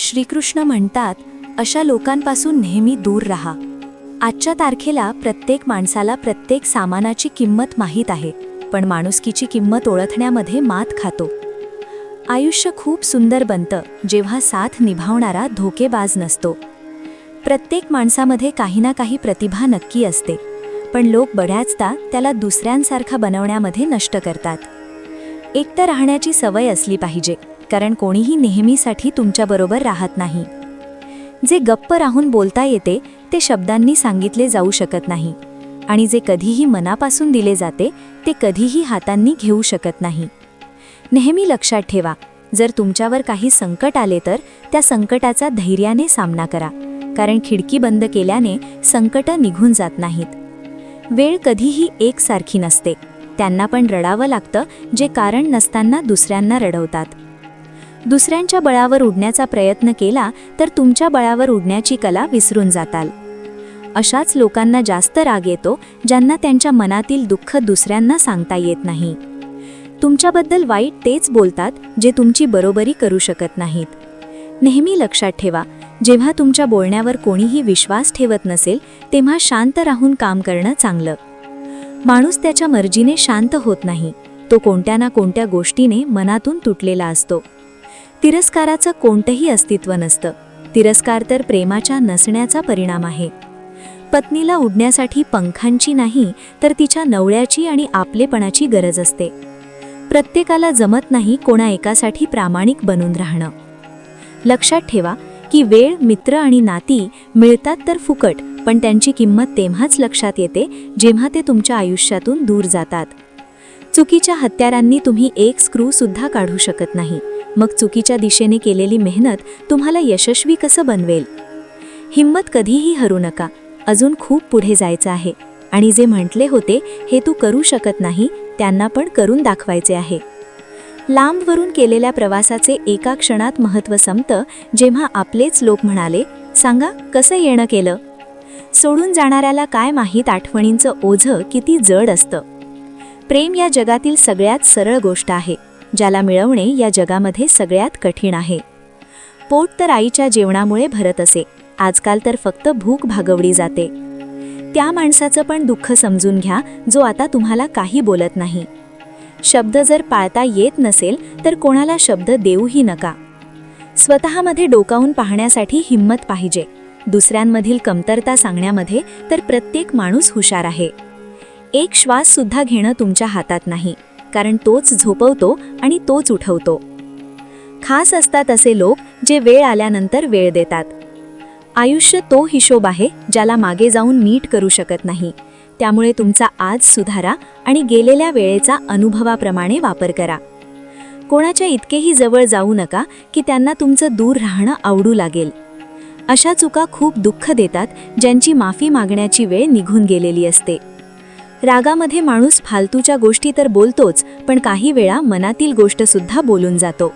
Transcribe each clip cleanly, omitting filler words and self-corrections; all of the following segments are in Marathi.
श्रीकृष्ण म्हणतात, अशा लोकांपासून नेहमी दूर राहा. आजच्या तारखेला प्रत्येक माणसाला प्रत्येक सामानाची किंमत माहीत आहे, पण माणुसकीची किंमत ओळखण्यामध्ये मात खातो. आयुष्य खूप सुंदर बनतं जेव्हा साथ निभावणारा धोकेबाज नसतो. प्रत्येक माणसामध्ये काही ना काही प्रतिभा नक्की असते, पण लोक बऱ्याचदा त्याला दुसऱ्यांसारखा बनवण्यामध्ये नष्ट करतात. एकटं राहण्याची सवय असली पाहिजे, कारण कोणीही नेहमीसाठी तुमच्याबरोबर राहत नाही. जे गप्प राहून बोलता येते ते शब्दांनी सांगितले जाऊ शकत नाही, आणि जे कधीही मनापासून दिले जाते ते कधीही हातांनी घेऊ शकत नाही. नेहमी लक्षात ठेवा, जर तुमच्यावर काही संकट आले तर त्या संकटाचा धैर्याने सामना करा, कारण खिडकी बंद केल्याने संकट निघून जात नाहीत. वेळ कधीही एकसारखी नसते, त्यांना पण रडावं लागतं जे कारण नसताना दुसऱ्यांना रडवतात. दुसऱ्यांच्या बळावर उडण्याचा प्रयत्न केला तर तुमच्या बळावर उडण्याची कला विसरून जाताल. अशाच लोकांना जास्त राग येतो ज्यांना त्यांच्या मनातील दुःख दुसऱ्यांना सांगता येत नाही. तुमच्याबद्दल वाईट तेच बोलतात जे तुमची बरोबरी करू शकत नाहीत. नेहमी लक्षात ठेवा, जेव्हा तुमच्या बोलण्यावर कोणीही विश्वास ठेवत नसेल तेव्हा शांत राहून काम करणं चांगलं. माणूस त्याच्या मर्जीने शांत होत नाही, तो कोणत्या ना कोणत्या गोष्टीने मनातून तुटलेला असतो. तिरस्काराचं कोणतंही अस्तित्व नसतं. तिरस्कार तर प्रेमाच्या नसण्याचा परिणाम आहे. पत्नीला उडण्यासाठी पंखांची नाही तर तिच्या नवळ्याची आणि आपलेपणाची गरज असते. प्रत्येकाला जमत नाही कोणा एकासाठी प्रामाणिक बनून राहणं. लक्षात ठेवा की वेळ, मित्र आणि नाती मिळतात तर फुकट, पण त्यांची किंमत तेव्हाच लक्षात येते जेव्हा ते तुमच्या आयुष्यातून दूर जातात. चुकीच्या हत्यारांनी तुम्ही एक स्क्रू सुद्धा काढू शकत नाही, मग चुकीच्या दिशेने केलेली मेहनत तुम्हाला यशस्वी कसं बनवेल? हिम्मत कधीही हरू नका, अजून खूप पुढे जायचं आहे, आणि जे म्हटले होते हे तू करू शकत नाही त्यांना पण करून दाखवायचे आहे. लांबवरून केलेल्या प्रवासाचे एका क्षणात महत्त्व संपतं जेव्हा आपलेच लोक म्हणाले, सांगा कसं येणं केलं? सोडून जाणाऱ्याला काय माहीत आठवणींचं ओझं किती जड असतं. प्रेम या जगातील सगळ्यात सरळ गोष्ट आहे, ज्याला मिळवणे या जगामध्ये सगळ्यात कठीण आहे. पोट तर आईच्या जेवणामुळे भरत असे, आजकाल तर फक्त भूक भागवली जाते. त्या माणसाचं पण दुःख समजून घ्या जो आता तुम्हाला काही बोलत नाही. शब्द जर पाळता येत नसेल तर कोणाला शब्द देऊही नका. स्वतःमध्ये डोकावून पाहण्यासाठी हिम्मत पाहिजे. दुसऱ्यांमधील कमतरता सांगण्यामध्ये तर प्रत्येक माणूस हुशार आहे. एक श्वास सुद्धा घेणं तुमच्या हातात नाही, कारण तोच झोपवतो आणि तोच उठवतो. खास असतात असे लोक जे वेळ आल्यानंतर वेळ देतात. आयुष्य तो हिशोब आहे ज्याला मागे जाऊन नीट करू शकत नाही. त्यामुळे तुमचा आज सुधारा आणि गेलेल्या वेळेचा अनुभवाप्रमाणे वापर करा. कोणाच्या इतकेही जवळ जाऊ नका की त्यांना तुमचं दूर राहणं आवडू लागेल. अशा चुका खूप दुःख देतात ज्यांची माफी मागण्याची वेळ निघून गेलेली असते. रागामध्ये माणूस फालतूच्या गोष्टी तर बोलतोच, पण काही वेळा मनातील गोष्ट सुद्धा बोलून जातो.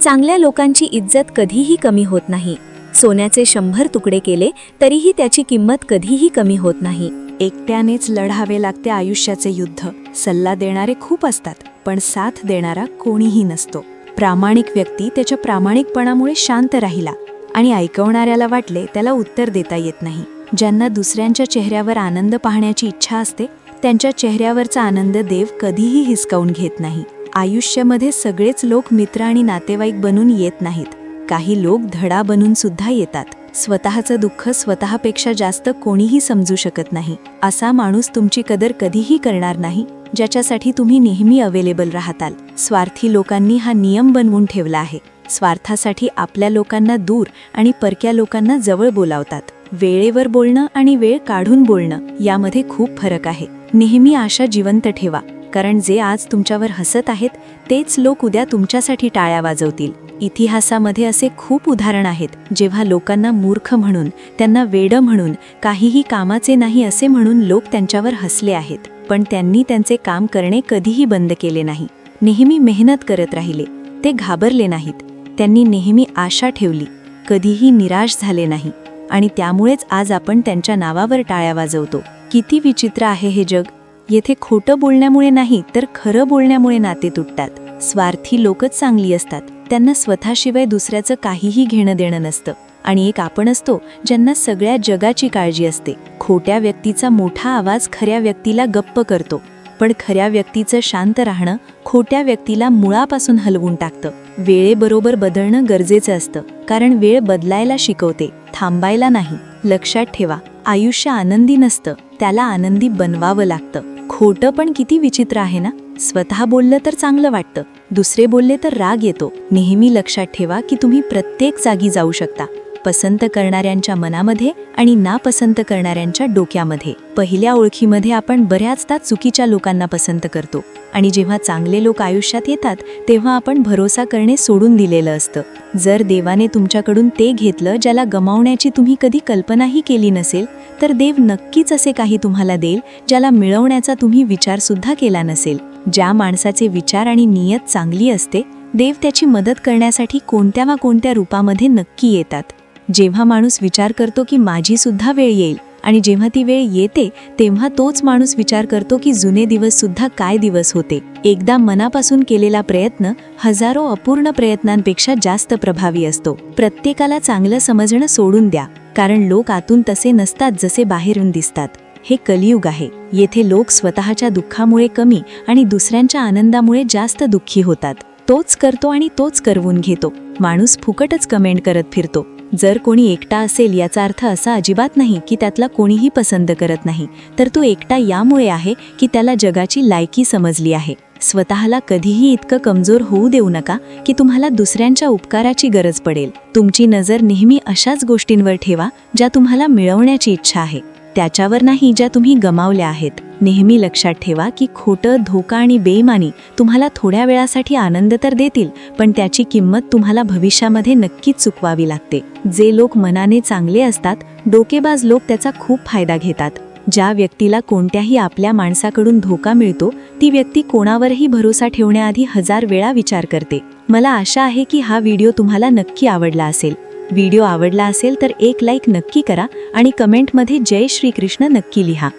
चांगल्या लोकांची इज्जत कधीही कमी होत नाही. सोन्याचे 100 तुकडे केले तरीही त्याची किंमत कधीही कमी होत नाही. एकट्यानेच लढावे लागते आयुष्याचे युद्ध. सल्ला देणारे खूप असतात, पण साथ देणारा कोणीही नसतो. प्रामाणिक व्यक्ती त्याच्या प्रामाणिकपणामुळे शांत राहिला, आणि ऐकवणाऱ्याला वाटले त्याला उत्तर देता येत नाही. ज्यांना दुसऱ्यांच्या चेहऱ्यावर आनंद पाहण्याची इच्छा असते त्यांच्या चेहऱ्यावरचा आनंद देव कधीही हिसकावून घेत नाही. आयुष्यामध्ये सगळेच लोक मित्र आणि नातेवाईक बनून येत नाहीत. काही लोक धडा बनून सुद्धा येतात. स्वतःचं दुःख स्वतःपेक्षा जास्त कोणीही समजू शकत नाही. असा माणूस तुमची कदर कधीही करणार नाही ज्याच्यासाठी तुम्ही नेहमी अवेलेबल राहताल. स्वार्थी लोकांनी हा नियम बनवून ठेवला आहे. स्वार्थासाठी आपल्या लोकांना दूर आणि परक्या लोकांना जवळ बोलावतात. वेळेवर बोलणं आणि वेळ काढून बोलणं यामध्ये खूप फरक आहे. नेहमी आशा जिवंत ठेवा, कारण जे आज तुमच्यावर हसत आहेत तेच लोक उद्या तुमच्यासाठी टाळ्या वाजवतील. इतिहासामध्ये असे खूप उदाहरण आहेत जेव्हा लोकांना मूर्ख म्हणून, त्यांना वेडं म्हणून, काहीही कामाचे नाही असे म्हणून लोक त्यांच्यावर हसले आहेत, पण त्यांनी त्यांचे काम करणे कधीही बंद केले नाही. नेहमी मेहनत करत राहिले. ते घाबरले नाहीत. त्यांनी नेहमी आशा ठेवली, कधीही निराश झाले नाही, आणि त्यामुळेच आज आपण त्यांच्या नावावर टाळ्या वाजवतो. किती विचित्र आहे हे जग. येथे खोटं बोलण्यामुळे नाही तर खरं बोलण्यामुळे नाते तुटतात. स्वार्थी लोकच चांगली असतात. त्यांना स्वतःशिवाय दुसऱ्याचं काहीही घेणं देणं नसतं. आणि एक आपण असतो ज्यांना सगळ्या जगाची काळजी असते. खोट्या व्यक्तीचा मोठा आवाज खऱ्या व्यक्तीला गप्प करतो, पण खऱ्या व्यक्तीचं शांत राहणं खोट्या व्यक्तीला मुळापासून हलवून टाकतं. वेळेबरोबर बदलणं गरजेचं असतं, कारण वेळ बदलायला शिकवते, थांबायला नाही. लक्षात ठेवा, आयुष्य आनंदी नसतं, त्याला आनंदी बनवावं लागतं. खोटं पण किती विचित्र आहे ना. स्वतः बोललं तर चांगलं वाटतं, दुसरे बोलले तर राग येतो. नेहमी लक्षात ठेवा की तुम्ही प्रत्येक जागी जाऊ शकता, पसंत करणाऱ्यांच्या मनामध्ये आणि नापसंत करणाऱ्यांच्या डोक्यामध्ये. पहिल्या ओळखीमध्ये आपण बऱ्याचदा चुकीच्या लोकांना पसंत करतो, आणि जेव्हा चांगले लोक आयुष्यात येतात तेव्हा आपण भरोसा करणे सोडून दिलेलं असतं. जर देवाने तुमच्याकडून ते घेतलं ज्याला गमावण्याची तुम्ही कधी कल्पनाही केली नसेल, तर देव नक्कीच असे काही तुम्हाला देईल ज्याला मिळवण्याचा तुम्ही विचारसुद्धा केला नसेल. ज्या माणसाचे विचार आणि नियत चांगली असते, देव त्याची मदत करण्यासाठी कोणत्या वा कोणत्या रूपामध्ये नक्की येतात. जेव्हा माणूस विचार करतो की माझी सुद्धा वेळ येईल, आणि जेव्हा ती वेळ येते तेव्हा तोच माणूस विचार करतो की जुने दिवस सुद्धा काय दिवस होते. एकदा मनापासून केलेला प्रयत्न हजारो अपूर्ण प्रयत्नांपेक्षा जास्त प्रभावी असतो. प्रत्येकाला चांगलं समजणं सोडून द्या, कारण लोक आतून तसे नसतात जसे बाहेरून दिसतात. हे कलियुग आहे. येथे लोक स्वतःच्या दुःखामुळे कमी आणि दुसऱ्यांच्या आनंदामुळे जास्त दुःखी होतात. तोच करतो आणि तोच करवून घेतो. माणूस फुकटच कमेंट करत फिरतो. जर कोणी एकटा असेल याचा अर्थ असा अजिबात नाही की त्यातला कोणीही पसंत करत नाही, तर तो एकटा यामुळे आहे की त्याला जगाची लायकी समजली आहे. स्वतःला कधीही इतकं कमजोर होऊ देऊ नका की तुम्हाला दुसऱ्यांच्या उपकाराची गरज पडेल. तुमची नजर नेहमी अशाच गोष्टींवर ठेवा ज्या तुम्हाला मिळवण्याची इच्छा आहे, त्याच्यावर नाही ज्या तुम्ही गमावल्या आहेत. नेहमी लक्षात ठेवा की खोटं, धोका आणि बेईमानी तुम्हाला थोड्या वेळासाठी आनंद तर देतील, पण त्याची किंमत तुम्हाला भविष्यामध्ये नक्कीच चुकवावी लागते. जे लोक मनाने चांगले असतात, डोकेबाज लोक त्याचा खूप फायदा घेतात. ज्या व्यक्तीला कोणत्याही आपल्या माणसाकडून धोका मिळतो, ती व्यक्ती कोणावरही भरोसा ठेवण्याआधी 1000 वेळा विचार करते. मला आशा आहे की हा व्हिडिओ तुम्हाला नक्की आवडला असेल. व्हिडिओ आवडला असेल तर एक लाईक नक्की करा आणि कमेंटमध्ये जय श्री कृष्ण नक्की लिहा.